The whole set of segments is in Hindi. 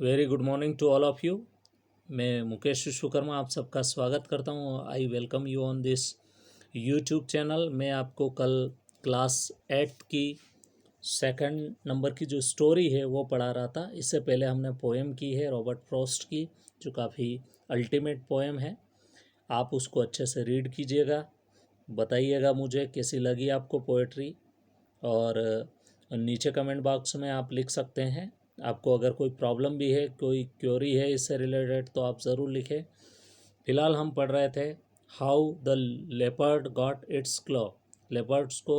Very good morning to all of you. मैं मुकेश विश्वकर्मा आप सबका स्वागत करता हूँ। I welcome you on this YouTube channel. मैं आपको कल क्लास 8 की सेकंड नंबर की जो स्टोरी है वो पढ़ा रहा था। इससे पहले हमने पोएम की है रॉबर्ट फ्रॉस्ट की, जो काफ़ी अल्टीमेट पोएम है। आप उसको अच्छे से रीड कीजिएगा, बताइएगा मुझे कैसी लगी आपको पोएट्री, और नीचे कमेंट बॉक्स में आप लिख सकते हैं। आपको अगर कोई प्रॉब्लम भी है, कोई क्वेरी है इससे रिलेटेड, तो आप ज़रूर लिखें। फ़िलहाल हम पढ़ रहे थे how the leopard got its claw. Leopards को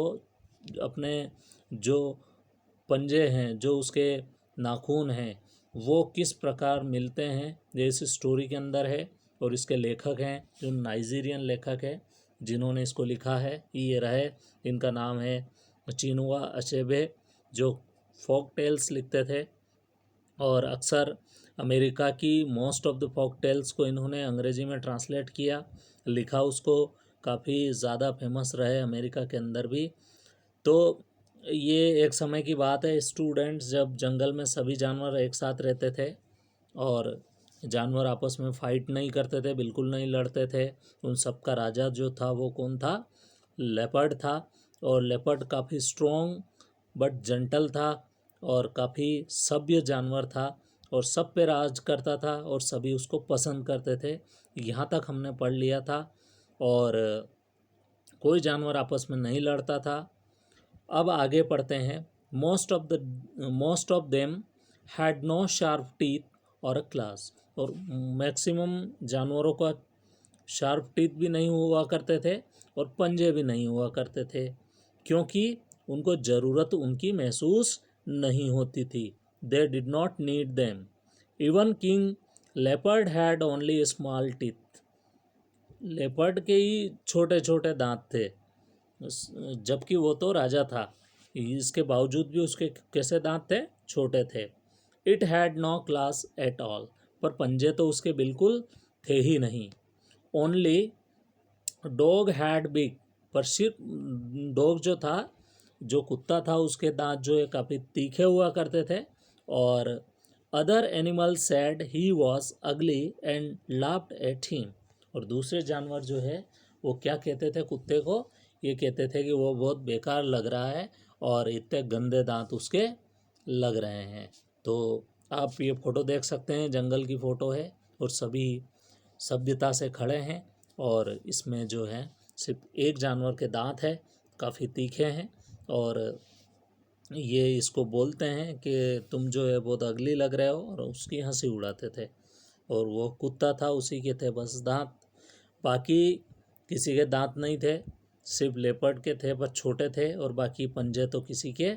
अपने जो पंजे हैं, जो उसके नाखून हैं, वो किस प्रकार मिलते हैं, ये इस स्टोरी के अंदर है। और इसके लेखक हैं जो नाइजीरियन लेखक है जिन्होंने इसको लिखा है, ये रहे। इनका नाम है चिनुआ अचेबे, जो फोक टेल्स लिखते थे। और अक्सर अमेरिका की most of the folk tales को इन्होंने अंग्रेज़ी में ट्रांसलेट किया, लिखा उसको, काफ़ी ज़्यादा फेमस रहे अमेरिका के अंदर भी। तो ये एक समय की बात है, स्टूडेंट्स जब जंगल में सभी जानवर एक साथ रहते थे और जानवर आपस में फ़ाइट नहीं करते थे, बिल्कुल नहीं लड़ते थे। उन सब का राजा जो था वो कौन था? लेपर्ड था। और लेपर्ड काफ़ी स्ट्रॉन्ग बट जेंटल था और काफ़ी सभ्य जानवर था और सब पे राज करता था और सभी उसको पसंद करते थे। यहाँ तक हमने पढ़ लिया था। और कोई जानवर आपस में नहीं लड़ता था। अब आगे पढ़ते हैं। Most of them had no sharp teeth और अ क्लास। और मैक्सिमम जानवरों का शार्प टीथ भी नहीं हुआ करते थे और पंजे भी नहीं हुआ करते थे, क्योंकि उनको ज़रूरत उनकी महसूस नहीं होती थी। They did not need them. Even king leopard had only small teeth. Leopard के ही छोटे छोटे दांत थे, जबकि वो तो राजा था। इसके बावजूद भी उसके कैसे दांत थे? छोटे थे। It had no claws at all. पर पंजे तो उसके बिल्कुल थे ही नहीं। Only dog had big. पर सिर्फ डॉग जो था, जो कुत्ता था, उसके दांत जो है काफ़ी तीखे हुआ करते थे। और other animal said he was अगली एंड लाफ्ड एट हिम। और दूसरे जानवर जो है वो क्या कहते थे कुत्ते को? ये कहते थे कि वो बहुत बेकार लग रहा है और इतने गंदे दांत उसके लग रहे हैं। तो आप ये फ़ोटो देख सकते हैं, जंगल की फ़ोटो है और सभी सभ्यता से खड़े हैं। और इसमें जो है सिर्फ एक जानवर के दांत है, काफ़ी तीखे हैं। और ये इसको बोलते हैं कि तुम जो है बहुत अगली लग रहे हो, और उसकी हंसी उड़ाते थे। और वो कुत्ता था, उसी के थे बस दांत, बाकी किसी के दांत नहीं थे। सिर्फ लेपर्ड के थे, पर छोटे थे, और बाकी पंजे तो किसी के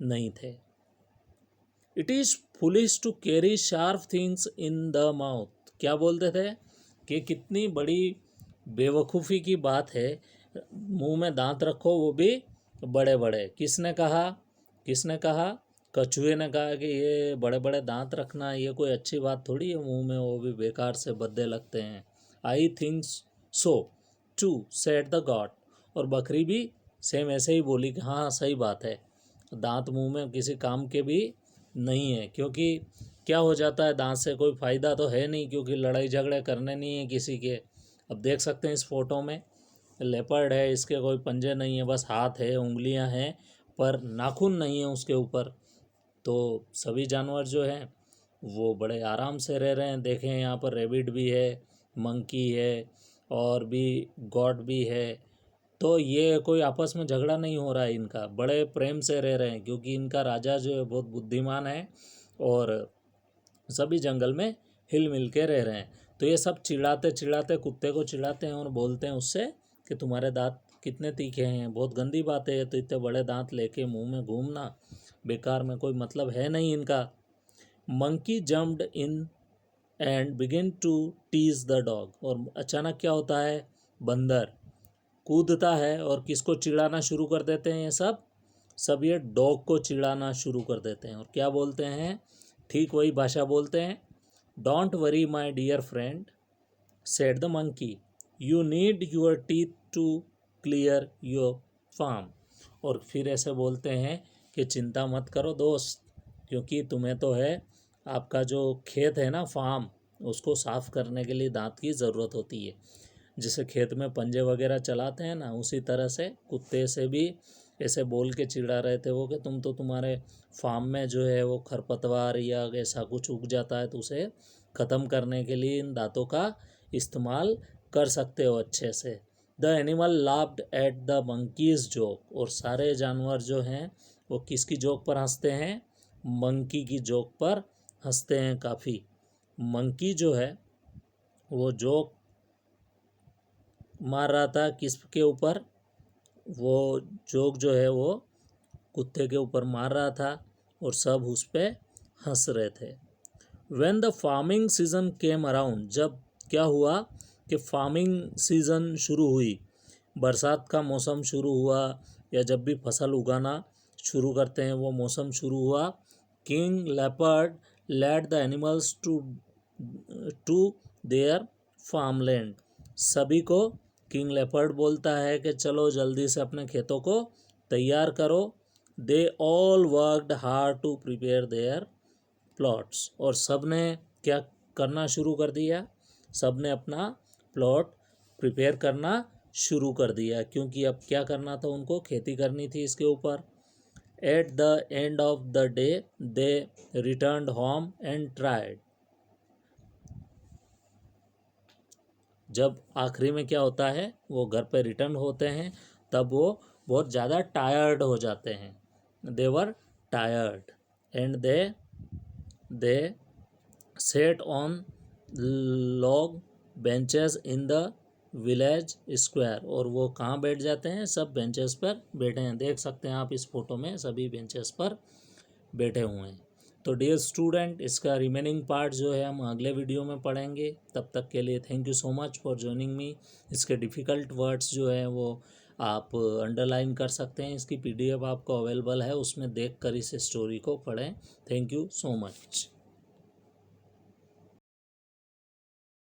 नहीं थे। It is foolish to carry sharp things in the mouth. क्या बोलते थे कि कितनी बड़ी बेवकूफ़ी की बात है, मुंह में दांत रखो, वो भी बड़े बड़े। किसने कहा? किसने कहा? कछुए ने कहा कि ये बड़े बड़े दांत रखना ये कोई अच्छी बात थोड़ी है मुंह में, वो भी बेकार से भद्दे लगते हैं। I think so too said the god. और बकरी भी सेम ऐसे ही बोली कि हाँ सही बात है, दांत मुंह में किसी काम के भी नहीं है। क्योंकि क्या हो जाता है, दांत से कोई फ़ायदा तो है नहीं, क्योंकि लड़ाई झगड़े करने नहीं है किसी के। अब देख सकते हैं इस फोटो में लेपर्ड है, इसके कोई पंजे नहीं है, बस हाथ है, उंगलियां हैं, पर नाखून नहीं है उसके ऊपर। तो सभी जानवर जो हैं वो बड़े आराम से रह रहे हैं। देखें यहाँ पर रेबिट भी है, मंकी है, और भी गॉड भी है। तो ये कोई आपस में झगड़ा नहीं हो रहा है इनका, बड़े प्रेम से रह रहे हैं, क्योंकि इनका राजा जो है बहुत बुद्धिमान है और सभी जंगल में हिल मिल के रह रहे हैं। तो ये सब चिढ़ाते चिढ़ाते कुत्ते को चिढ़ाते हैं और बोलते हैं उससे कि तुम्हारे दांत कितने तीखे हैं, बहुत गंदी बात है, तो इतने बड़े दांत लेके मुंह में घूमना बेकार में, कोई मतलब है नहीं इनका। Monkey jumped in and begin to tease the dog. और अचानक क्या होता है, बंदर कूदता है और किसको चिढ़ाना शुरू कर देते हैं? ये सब ये डॉग को चिढ़ाना शुरू कर देते हैं। और क्या बोलते हैं? ठीक वही भाषा बोलते हैं। Don't worry my dear friend said the monkey, you need your teeth to clear your farm. और फिर ऐसे बोलते हैं कि चिंता मत करो दोस्त, क्योंकि तुम्हें तो है आपका जो खेत है ना, फार्म, उसको साफ करने के लिए दांत की ज़रूरत होती है। जिसे खेत में पंजे वगैरह चलाते हैं ना, उसी तरह से कुत्ते से भी ऐसे बोल के चिढ़ा रहे थे वो कि तुम तो, तुम्हारे फार्म में जो है वो खरपतवार या ऐसा कुछ उग जाता है, तो उसे ख़त्म करने के लिए इन दांतों का इस्तेमाल कर सकते हो अच्छे से। The animal laughed at the monkeys joke, और सारे जानवर जो हैं वो किसकी जोक पर हंसते हैं? मंकी की जोक पर हंसते हैं काफ़ी। मंकी जो है वो जोक मार रहा था किसके ऊपर? वो जोक जो है वो कुत्ते के ऊपर मार रहा था और सब उस पर हंस रहे थे। When the farming season came around, जब क्या हुआ कि फार्मिंग सीज़न शुरू हुई, बरसात का मौसम शुरू हुआ या जब भी फसल उगाना शुरू करते हैं वो मौसम शुरू हुआ, king leopard led the animals to their farmland, सभी को किंग लेपर्ड बोलता है कि चलो जल्दी से अपने खेतों को तैयार करो। They all worked hard to prepare their plots, और सब ने क्या करना शुरू कर दिया? सब ने अपना प्लॉट प्रिपेयर करना शुरू कर दिया, क्योंकि अब क्या करना था, उनको खेती करनी थी इसके ऊपर। At the end of the day they returned home and tried, जब आखिरी में क्या होता है, वो घर पे रिटर्न होते हैं, तब वो बहुत ज़्यादा टायर्ड हो जाते हैं। They were tired and they sat on log benches in the village square, और वो कहाँ बैठ जाते हैं? सब बेंचेस पर बैठे हैं। देख सकते हैं आप इस फोटो में, सभी बेंचेस पर बैठे हुए हैं। तो डियर स्टूडेंट, इसका रिमेनिंग पार्ट जो है हम अगले वीडियो में पढ़ेंगे। तब तक के लिए thank you so much for joining me. इसके डिफ़िकल्ट वर्ड्स जो है वो आप अंडरलाइन कर सकते हैं। इसकी PDF आपको अवेलेबल है, उसमें देख कर इस स्टोरी को पढ़ें। Thank you so much.